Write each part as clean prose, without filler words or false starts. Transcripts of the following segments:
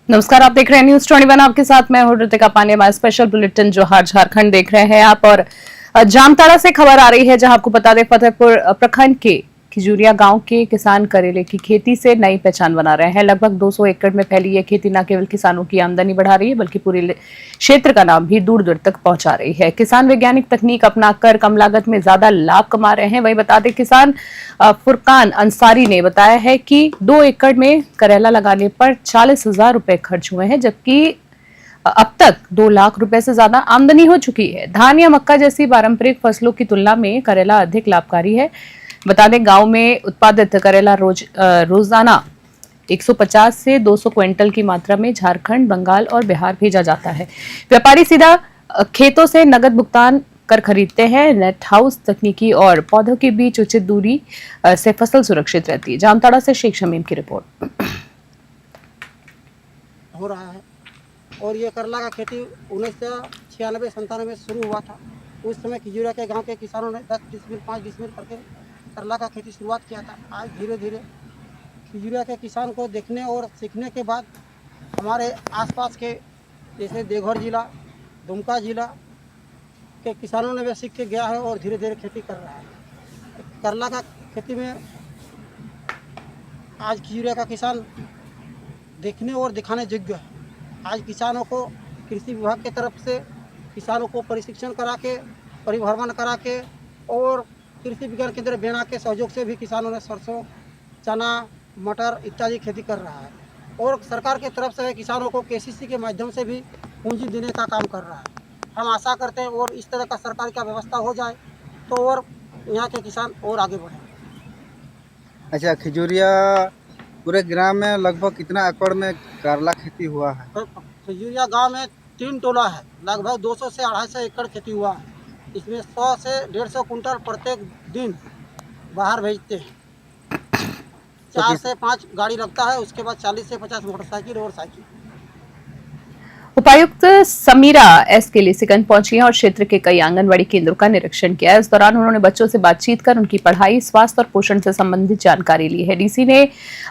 नमस्कार, आप देख रहे हैं न्यूज 21। आपके साथ मैं हूं ऋतिका पांडे। हमारा स्पेशल बुलेटिन जोहार झारखंड देख रहे हैं आप। और जामताड़ा से खबर आ रही है, जहां आपको बता दें फतेहपुर प्रखंड के खिजूरिया गांव के किसान करेले की खेती से नई पहचान बना रहे हैं। लगभग 200 एकड़ में फैली यह खेती न केवल किसानों की आमदनी बढ़ा रही है, बल्कि पूरे क्षेत्र का नाम भी दूर दूर तक पहुंचा रही है। किसान वैज्ञानिक तकनीक अपनाकर कम लागत में ज्यादा लाभ कमा रहे हैं। वहीं बता दें किसान फुरकान अंसारी ने बताया है कि 2 एकड़ में करेला लगाने पर 40,000 रुपए खर्च हुए हैं, जबकि अब तक 2 लाख रुपए से ज्यादा आमदनी हो चुकी है। धान या मक्का जैसी पारंपरिक फसलों की तुलना में करेला अधिक लाभकारी है। बता दें गांव में उत्पादित करेला रोजाना 150 से 200 क्विंटल की मात्रा में झारखंड, बंगाल और बिहार भेजा जाता है। व्यापारी सीधा खेतों से नगद भुगतान कर खरीदते हैं। नेट हाउस तकनीकी और पौधों के बीच उचित दूरी से फसल सुरक्षित रहती है। जामताड़ा से शेख शमीम की रिपोर्ट। हो रहा है और ये करला का खेती 1996-97 में शुरू हुआ था। उस समय खिजूरिया के गांव के किसानों ने 10 डिसमिल 5 डिसमिल करके करला का खेती शुरुआत किया था। आज धीरे धीरे खिजूरिया के किसान को देखने और सीखने के बाद हमारे आसपास के जैसे देवघर जिला, दुमका जिला के किसानों ने भी सीख के गया है और धीरे धीरे खेती कर रहा है। करला का खेती में आज खिजूरिया का किसान देखने और दिखाने योग्य है। आज किसानों को कृषि विभाग की तरफ से किसानों को प्रशिक्षण करा के, परिभ्रमण करा के और कृषि विज्ञान केंद्र बेना के सहयोग से भी किसानों ने सरसों, चना, मटर इत्यादि खेती कर रहा है। और सरकार की तरफ से किसानों को केसीसी के माध्यम से भी पूंजी देने का काम कर रहा है। हम आशा करते हैं और इस तरह का सरकार का व्यवस्था हो जाए तो और यहाँ के किसान और आगे बढ़ें। अच्छा, खिजूरिया पूरे ग्राम में लगभग कितना एकड़ में करला खेती हुआ है? खिजूरिया गांव में 3 टोला है, लगभग 200 से 250 एकड़ खेती हुआ है। इसमें 100 से 150 कुंटल प्रत्येक दिन बाहर भेजते हैं। 4 से 5 गाड़ी लगता है, उसके बाद 40 से 50 मोटरसाइकिल और साइकिल। उपायुक्त समीरा एस के लिसिकन पहुंची और क्षेत्र के कई आंगनबाड़ी केंद्रों का निरीक्षण किया। इस दौरान उन्होंने बच्चों से बातचीत कर उनकी पढ़ाई, स्वास्थ्य और पोषण से संबंधित जानकारी ली है। डीसी ने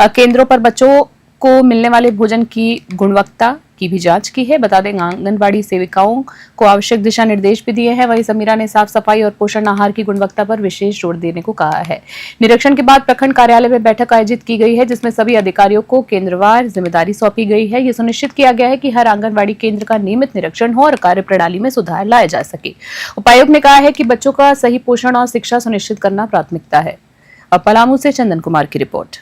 केंद्रों पर बच्चों को मिलने वाले भोजन की गुणवत्ता की भी जांच की है। बता दें आंगनबाड़ी सेविकाओं को आवश्यक दिशा निर्देश भी दिए हैं। वहीं समीरा ने साफ सफाई और पोषण आहार की गुणवत्ता पर विशेष जोर देने को कहा है। निरीक्षण के बाद प्रखंड कार्यालय में बैठक आयोजित की गई है, जिसमें सभी अधिकारियों को केंद्रवार जिम्मेदारी सौंपी गई है। यह सुनिश्चित किया गया है कि हर आंगनबाड़ी केंद्र का नियमित निरीक्षण हो और कार्य प्रणाली में सुधार लाया जा सके। उपायुक्त ने कहा है कि बच्चों का सही पोषण और शिक्षा सुनिश्चित करना प्राथमिकता है। अब पलामू से चंदन कुमार की रिपोर्ट।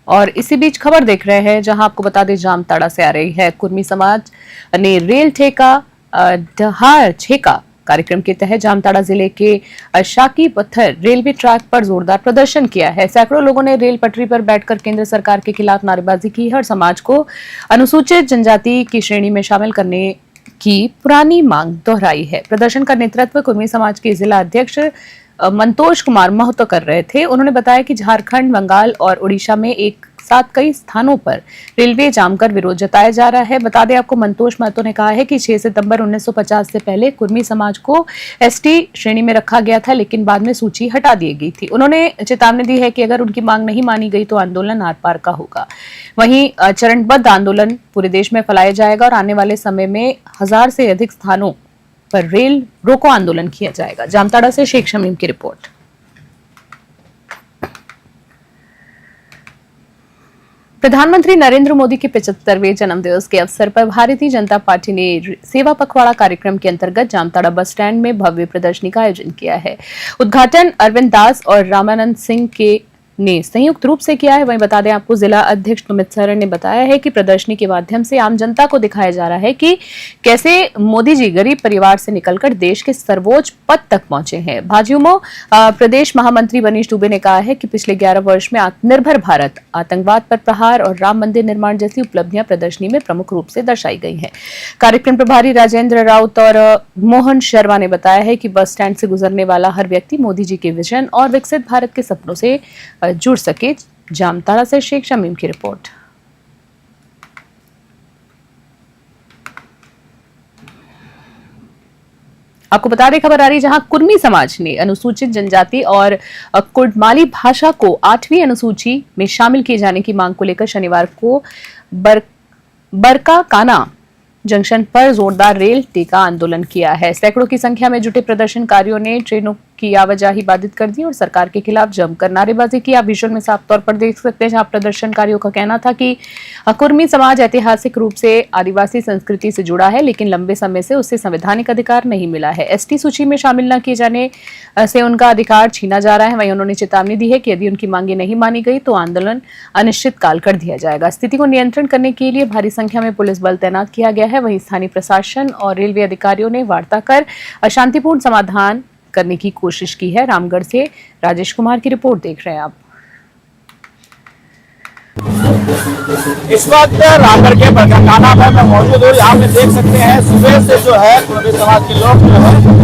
और इसी बीच खबर देख रहे हैं, जहां आपको बता दें जामताड़ा से आ रही है। कुर्मी समाज ने रेल ठेका डहार ठेका कार्यक्रम के तहत जामताड़ा जिले के शाकी पत्थर रेलवे ट्रैक पर जोरदार प्रदर्शन किया है। सैकड़ों लोगों ने रेल पटरी पर बैठकर केंद्र सरकार के खिलाफ नारेबाजी की। हर समाज को अनुसूचित जनजाति की श्रेणी में शामिल करने की पुरानी मांग दोहराई है। प्रदर्शन का नेतृत्व कुर्मी समाज के जिला अध्यक्ष मंतोष कुमार महतो कर रहे थे। उन्होंने बताया कि झारखंड, बंगाल और उड़ीसा में एक साथ कई स्थानों पर रेलवे जाम कर विरोध जताया जा रहा है। बता दें आपको, मंतोष महतो ने कहा है कि 6 सितंबर 1950 से पहले कुर्मी समाज को एसटी श्रेणी में रखा गया था, लेकिन बाद में सूची हटा दी गई थी। उन्होंने चेतावनी दी है कि अगर उनकी मांग नहीं मानी गई तो आंदोलन आर पार का होगा। वहीं चरणबद्ध आंदोलन पूरे देश में फैलाया जाएगा और आने वाले समय में 1000 से अधिक स्थानों पर रेल रोको आंदोलन किया जाएगा। जामताड़ा से शेख शमीम की रिपोर्ट। प्रधानमंत्री नरेंद्र मोदी के 75वें जन्मदिवस के अवसर पर भारतीय जनता पार्टी ने सेवा पखवाड़ा कार्यक्रम के अंतर्गत जामताड़ा बस स्टैंड में भव्य प्रदर्शनी का आयोजन किया है। उद्घाटन अरविंद दास और रामानंद सिंह के ने संयुक्त रूप से किया है। वहीं बता दें आपको, जिला अध्यक्ष तुमित सरन ने बताया है कि प्रदर्शनी के माध्यम से आम जनता को दिखाया जा रहा है कि कैसे मोदी जी गरीब परिवार से निकलकर देश के सर्वोच्च पद तक पहुंचे हैं। भाजयुमो प्रदेश महामंत्री मनीष दुबे ने कहा है कि पिछले 11 वर्ष में आत्मनिर्भर भारत, आतंकवाद पर प्रहार और राम मंदिर निर्माण जैसी उपलब्धियां प्रदर्शनी में प्रमुख रूप से दर्शाई गई हैं। कार्यक्रम प्रभारी राजेंद्र राउत और मोहन शर्मा ने बताया है कि बस स्टैंड से गुजरने वाला हर व्यक्ति मोदी जी के विजन और विकसित भारत के सपनों से जुड़ सके। जामताड़ा से शेख शमीम की रिपोर्ट। आपको बता दें, खबर आ रही है जहां कुर्मी समाज ने अनुसूचित जनजाति और कुडमाली भाषा को 8वीं अनुसूची में शामिल किए जाने की मांग को लेकर शनिवार को बरकाकाना जंक्शन पर जोरदार रेल टेका आंदोलन किया है। सैकड़ों की संख्या में जुटे प्रदर्शनकारियों ने ट्रेनों की आवाजाही बाधित कर दी और सरकार के खिलाफ जमकर नारेबाजी की। आप विजुअल में साफ तौर पर देख सकते हैं, जहां प्रदर्शनकारियों का कहना था कि कुर्मी समाज ऐतिहासिक रूप से आदिवासी संस्कृति से जुड़ा है, लेकिन लंबे समय से उसे संवैधानिक अधिकार नहीं मिला है। एसटी सूची में शामिल न किए जाने से उनका अधिकार छीना जा रहा है। वहीं उन्होंने चेतावनी दी है कि यदि उनकी मांगे नहीं मानी गई तो आंदोलन अनिश्चितकाल कर दिया जाएगा। स्थिति को नियंत्रण करने के लिए भारी संख्या में पुलिस बल तैनात किया गया है। वहीं स्थानीय प्रशासन और रेलवे अधिकारियों ने वार्ता कर शांतिपूर्ण समाधान करने की कोशिश की है। रामगढ़ से राजेश कुमार की रिपोर्ट देख रहे हैं आप। इस वक्त रामगढ़ के बरकाकाना में मैं मौजूद हूँ। यहाँ पे देख सकते हैं सुबह से जो है कुर्मी समाज के लोग जो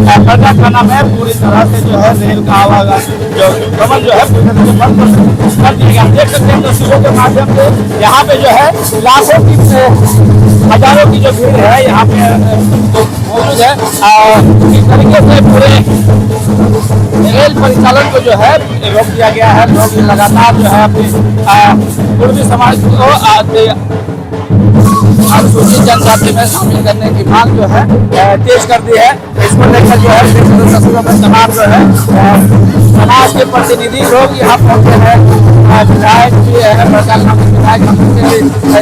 है बरकाकाना में पूरी तरह से जो है रेल का आवागमन जो है पूरी तरह से बंद कर दिया गया। देख सकते हैं तस्वीरों के माध्यम से यहाँ पे जो है लाखों की हजारों की जो भीड़ है यहाँ पे मौजूद है। इस तरीके से पूरे रेल परिचालन को जो है रोक दिया गया है। लोग लगातार जो है अपनी कुर्मी समाज को अनुसूचित जनजाति में शामिल करने की मांग जो है तेज कर दी है। इसको लेकर जो है तस्वीरों में तमाम जो है समाज के प्रतिनिधि लोग यहाँ पहुंचे हैं। विधायक भी है, विधायक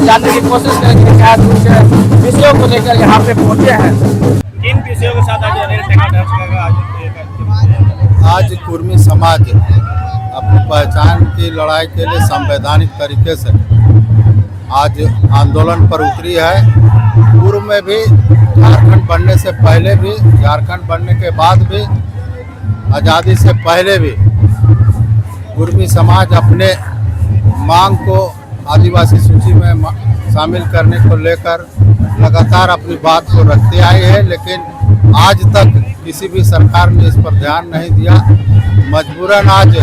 जानने की कोशिश करेंगे क्या कुछ विषयों को लेकर यहाँ पे पहुंचे हैं। किन विषयों के साथ आज रेल टेका आज कुर्मी समाज अपनी पहचान की लड़ाई के लिए संवैधानिक तरीके से आज आंदोलन पर उतरी है। पूर्व में भी झारखंड बनने से पहले भी, झारखंड बनने के बाद भी, आज़ादी से पहले भी कुर्मी समाज अपने मांग को आदिवासी सूची में शामिल करने को लेकर लगातार अपनी बात को रखते आई है, लेकिन आज तक किसी भी सरकार ने इस पर ध्यान नहीं दिया। मजबूरन आज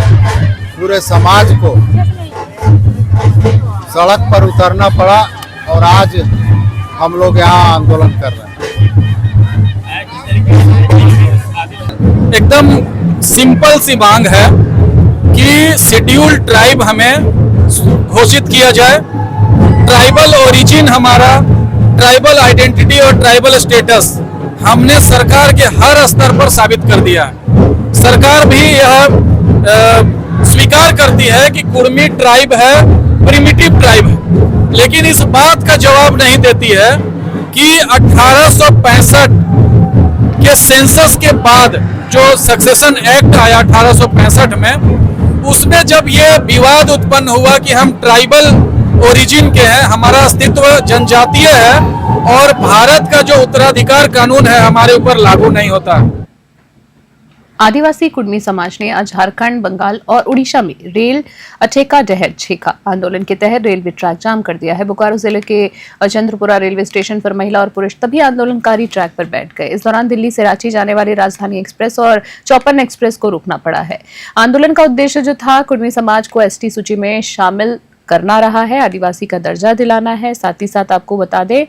पूरे समाज को सड़क पर उतरना पड़ा और आज हम लोग यहाँ आंदोलन कर रहे हैं। एकदम सिंपल सी मांग है कि शेड्यूल ट्राइब हमें घोषित किया जाए। ट्राइबल ओरिजिन हमारा, ट्राइबल आइडेंटिटी और ट्राइबल स्टेटस हमने सरकार के हर स्तर पर साबित कर दिया है। सरकार भी यह स्वीकार करती है कि कुर्मी ट्राइब है, प्रिमिटिव ट्राइब है, लेकिन इस बात का जवाब नहीं देती है कि 1865 के सेंसस के बाद जो सक्सेशन एक्ट आया 1865 में, उसमें जब ये विवाद उत्पन्न हुआ कि हम ट्राइबल ओरिजिन के हैं, हमारा अस्तित्व जनजातीय है और भारत का जो उत्तराधिकार कानून है हमारे ऊपर लागू नहीं होता। आदिवासी कुर्मी समाज ने आज झारखंड, बंगाल और उड़ीसा में रेल ठेका डहर छेका आंदोलन के तहत रेलवे ट्रैक जाम कर दिया है। बोकारो जिले के चंद्रपुरा रेलवे स्टेशन पर महिला और पुरुष तभी आंदोलनकारी ट्रैक पर बैठ गए। इस दौरान दिल्ली से रांची जाने वाली राजधानी एक्सप्रेस और चौपन एक्सप्रेस को रोकना पड़ा है। आंदोलन का उद्देश्य जो था, कुर्मी समाज को एसटी सूची में शामिल करना रहा है, आदिवासी का दर्जा दिलाना है। साथ ही साथ आपको बता दें,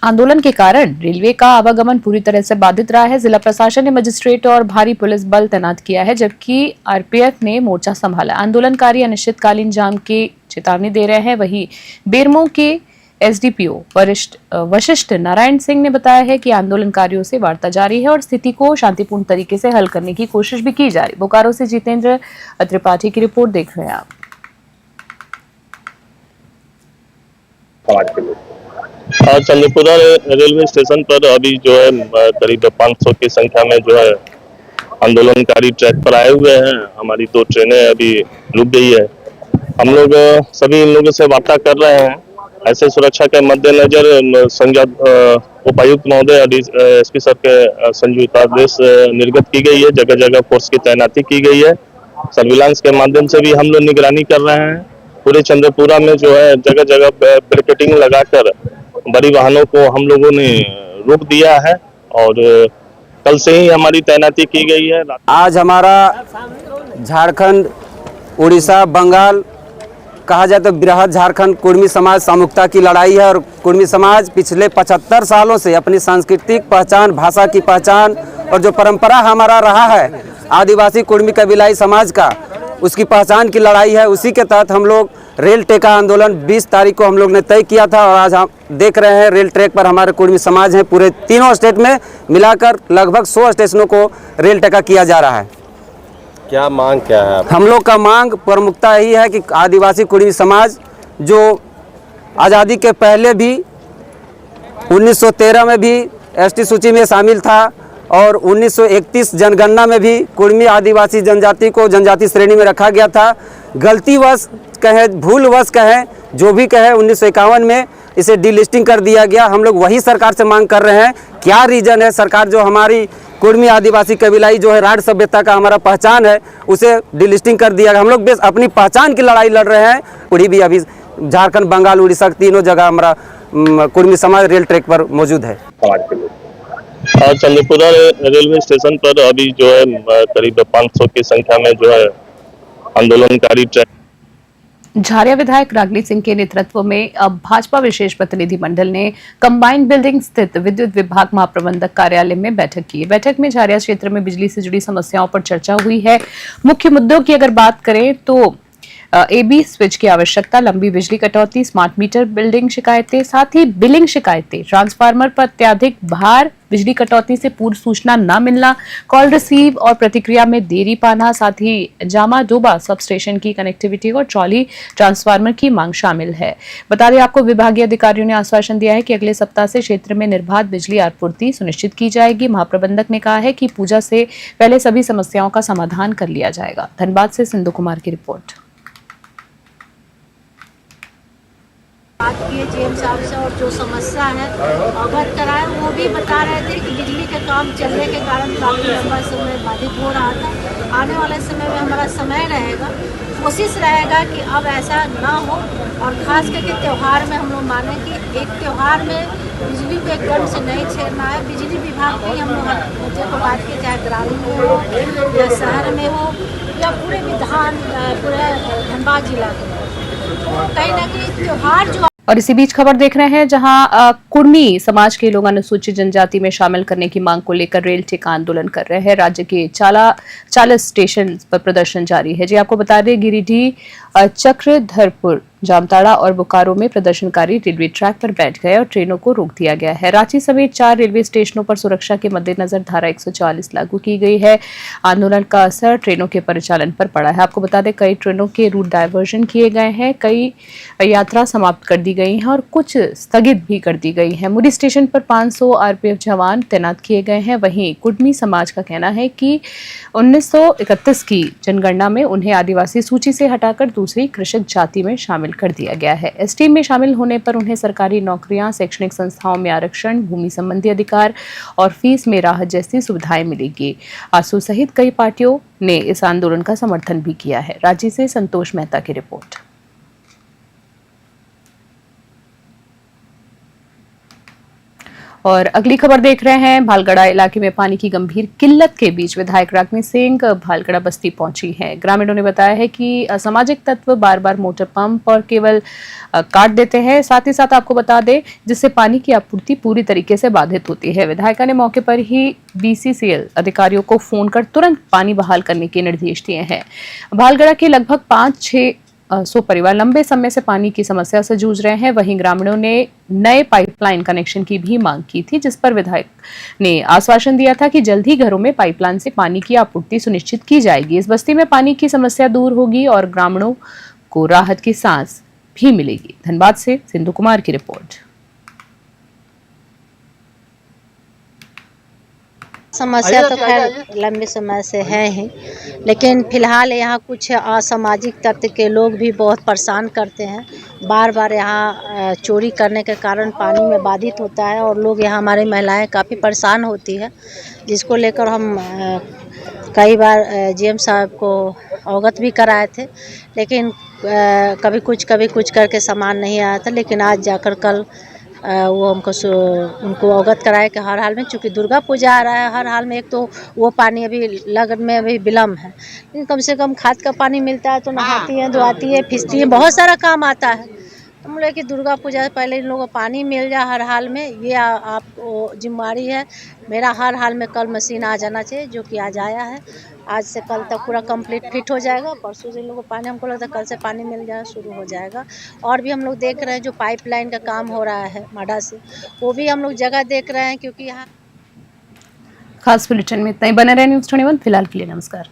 आंदोलन के कारण रेलवे का आवागमन पूरी तरह से बाधित रहा है। जिला प्रशासन ने मजिस्ट्रेट और भारी पुलिस बल तैनात किया है, जबकि आरपीएफ ने मोर्चा संभाला। आंदोलनकारी अनिश्चितकालीन जाम की चेतावनी दे रहे हैं। वहीं बेरमो के एसडीपीओ वशिष्ठ नारायण सिंह ने बताया है कि आंदोलनकारियों से वार्ता जारी है और स्थिति को शांतिपूर्ण तरीके से हल करने की कोशिश भी की जा रही। बोकारो से जितेंद्र त्रिपाठी की रिपोर्ट देख रहे हैं आप। चंद्रपुरा रेलवे स्टेशन पर अभी जो है करीब 500 की संख्या में जो है आंदोलनकारी ट्रैक पर आए हुए हैं। हमारी 2 ट्रेनें अभी रुक गई है। हम लोग सभी इन लोगों से वार्ता कर रहे हैं। ऐसे सुरक्षा के मद्देनजर उपायुक्त महोदय और एसपी सर के संयुक्त आदेश निर्गत की गई है। जगह जगह फोर्स की तैनाती की गई है। सर्विलांस के माध्यम से भी हम लोग निगरानी कर रहे हैं। पूरे चंद्रपुरा में जो है जगह जगह बैरिकेडिंग लगाकर बड़ी वाहनों को हम लोगों ने रोक दिया है और कल से ही हमारी तैनाती की गई है। आज हमारा झारखंड, उड़ीसा, बंगाल कहा जाए तो बृहद झारखंड कुर्मी समाज सामूहिकता की लड़ाई है और कुर्मी समाज पिछले 75 सालों से अपनी सांस्कृतिक पहचान, भाषा की पहचान और जो परंपरा हमारा रहा है आदिवासी कुर्मी कबीलाई समाज का, उसकी पहचान की लड़ाई है। उसी के तहत हम लोग रेल टेका आंदोलन 20 तारीख को हम लोग ने तय किया था और आज हम देख रहे हैं रेल ट्रैक पर हमारे कुर्मी समाज हैं। पूरे तीनों स्टेट में मिलाकर लगभग 100 स्टेशनों को रेल टेका किया जा रहा है। क्या मांग क्या है? हम लोग का मांग प्रमुखता यही है कि आदिवासी कुर्मी समाज जो आज़ादी के पहले भी 1913 में भी एसटी सूची में शामिल था और 1931 जनगणना में भी कुर्मी आदिवासी जनजाति को जनजाति श्रेणी में रखा गया था। गलतीवश कहें, भूलवश कहें, जो भी कहें, 1951 में इसे डीलिस्टिंग कर दिया गया। हम लोग वही सरकार से मांग कर रहे हैं, क्या रीज़न है सरकार जो हमारी कुर्मी आदिवासी कबीलाई जो है राढ़ सभ्यता का हमारा पहचान है उसे डिलिस्टिंग कर दिया। हम लोग बेस अपनी पहचान की लड़ाई लड़ रहे हैं। पूरी भी अभी झारखंड, बंगाल, उड़ीसा तीनों जगह हमारा कुर्मी समाज रेल ट्रैक पर मौजूद है। और चंद्रपुरा रेलवे स्टेशन पर अभी जो है करीब 500 की संख्या में जो है आंदोलनकारी ट्रैक। झारिया विधायक रागनी सिंह के नेतृत्व में अब भाजपा विशेष प्रतिनिधिमंडल ने कंबाइंड बिल्डिंग स्थित विद्युत विभाग महाप्रबंधक कार्यालय में बैठक की। बैठक में झारिया क्षेत्र में बिजली से जुड़ी समस्याओं पर चर्चा हुई है। मुख्य मुद्दों की अगर बात करें तो एबी स्विच की आवश्यकता, लंबी बिजली कटौती, स्मार्ट मीटर बिल्डिंग शिकायतें, साथ ही बिलिंग शिकायतें, ट्रांसफार्मर पर अत्यधिक भार, बिजली कटौती से पूर्व सूचना न मिलना, कॉल रिसीव और प्रतिक्रिया में देरी पाना, साथ ही जामा डोबा सब स्टेशन की कनेक्टिविटी और ट्रॉली ट्रांसफार्मर की मांग शामिल है। बता दें आपको, विभागीय अधिकारियों ने आश्वासन दिया है कि अगले सप्ताह से क्षेत्र में निर्बाध बिजली आपूर्ति सुनिश्चित की जाएगी। महाप्रबंधक ने कहा है कि पूजा से पहले सभी समस्याओं का समाधान कर लिया जाएगा। धनबाद से सिंधु कुमार की रिपोर्ट। बात किए जीएम साहब से और जो समस्या है अवगत कराए। वो भी बता रहे थे कि बिजली के काम चलने के कारण काफ़ी लंबा समय बाधित हो रहा था। आने वाले समय में हमारा समय रहेगा, कोशिश रहेगा कि अब ऐसा ना हो और ख़ास करके त्यौहार में हम लोग माने कि एक त्यौहार में बिजली को एकदम से नहीं छेड़ना है। बिजली विभाग की हम लोग हर मुद्दे को बात के, चाहे ग्रामीण में हो या शहर में हो या पूरे धनबाद जिला में, कहीं ना कहीं त्योहार जो। और इसी बीच खबर देख रहे हैं जहां कुर्मी समाज के लोग अनुसूचित जनजाति में शामिल करने की मांग को लेकर रेल टेका आंदोलन कर रहे हैं। राज्य के 40 स्टेशन पर प्रदर्शन जारी है। जी आपको बता दें, गिरिडीह, चक्रधरपुर, जामताड़ा और बोकारो में प्रदर्शनकारी रेलवे ट्रैक पर बैठ गए और ट्रेनों को रोक दिया गया है। रांची समेत 4 रेलवे स्टेशनों पर सुरक्षा के मद्देनजर धारा 144 लागू की गई है। आंदोलन का असर ट्रेनों के परिचालन पर पड़ा है। आपको बता दें, कई ट्रेनों के रूट डायवर्जन किए गए हैं, कई यात्रा समाप्त कर दी गई हैं और कुछ स्थगित भी कर दी गई है। मुरी स्टेशन पर 500 आरपीएफ जवान तैनात किए गए हैं। वहीं कुर्मी समाज का कहना है कि 1931 की जनगणना में उन्हें आदिवासी सूची से हटाकर दूसरी कृषक जाति में शामिल कर दिया गया है। एसटी में शामिल होने पर उन्हें सरकारी नौकरियां, शैक्षणिक संस्थाओं में आरक्षण, भूमि संबंधी अधिकार और फीस में राहत जैसी सुविधाएं मिलेगी। आसू सहित कई पार्टियों ने इस आंदोलन का समर्थन भी किया है। रांची से संतोष मेहता की रिपोर्ट। और अगली खबर देख रहे हैं, भालगड़ा इलाके में पानी की गंभीर किल्लत के बीच विधायक रागनी सिंह भालगड़ा बस्ती पहुंची हैं। ग्रामीणों ने बताया है कि असामाजिक तत्व बार बार मोटर पंप और केवल काट देते हैं। साथ ही साथ आपको बता दें, जिससे पानी की आपूर्ति पूरी तरीके से बाधित होती है। विधायिका ने मौके पर ही बीसीसीएल अधिकारियों को फोन कर तुरंत पानी बहाल करने के निर्देश दिए हैं। भालगड़ा के लगभग 500 परिवार लंबे समय से पानी की समस्या से जूझ रहे हैं। वहीं ग्रामीणों ने नए पाइपलाइन कनेक्शन की भी मांग की थी, जिस पर विधायक ने आश्वासन दिया था कि जल्द ही घरों में पाइपलाइन से पानी की आपूर्ति सुनिश्चित की जाएगी। इस बस्ती में पानी की समस्या दूर होगी और ग्रामीणों को राहत की सांस भी मिलेगी। धनबाद से सिंधु कुमार की रिपोर्ट। समस्या तो खैर लंबे समय से है ही, लेकिन फिलहाल यहाँ कुछ असामाजिक तत्व के लोग भी बहुत परेशान करते हैं। बार बार यहाँ चोरी करने के कारण पानी में बाधित होता है और लोग यहाँ, हमारी महिलाएं काफ़ी परेशान होती है, जिसको लेकर हम कई बार जीएम साहब को अवगत भी कराए थे, लेकिन कभी कुछ करके सामान नहीं आया था। लेकिन आज जाकर कल वो उनको अवगत कराए कि हर हाल में, चूँकि दुर्गा पूजा आ रहा है, हर हाल में एक तो वो पानी अभी लगन में अभी विलम्ब है, लेकिन कम से कम खाद का पानी मिलता है तो नहाती हैं, धोआती है, फिसती है, बहुत सारा काम आता है। तो हम लोग कि दुर्गा पूजा से पहले इन लोगों को पानी मिल जाए हर हाल में, ये आप जिम्मेवारी है मेरा। हर हाल में कल मशीन आ जाना चाहिए, जो कि आज आया है। आज से कल तक पूरा कंप्लीट फिट हो जाएगा। परसों से इन लोगों को पानी, हमको लगता है कल से पानी मिल जाए, शुरू हो जाएगा। और भी हम लोग देख रहे हैं जो पाइपलाइन का काम हो रहा है माडा से, वो भी हम लोग जगह देख रहे हैं, क्योंकि यहाँ खास बुलेटिन में इतना ही। बने रहे न्यूज़ 21 फिलहाल के लिए नमस्कार।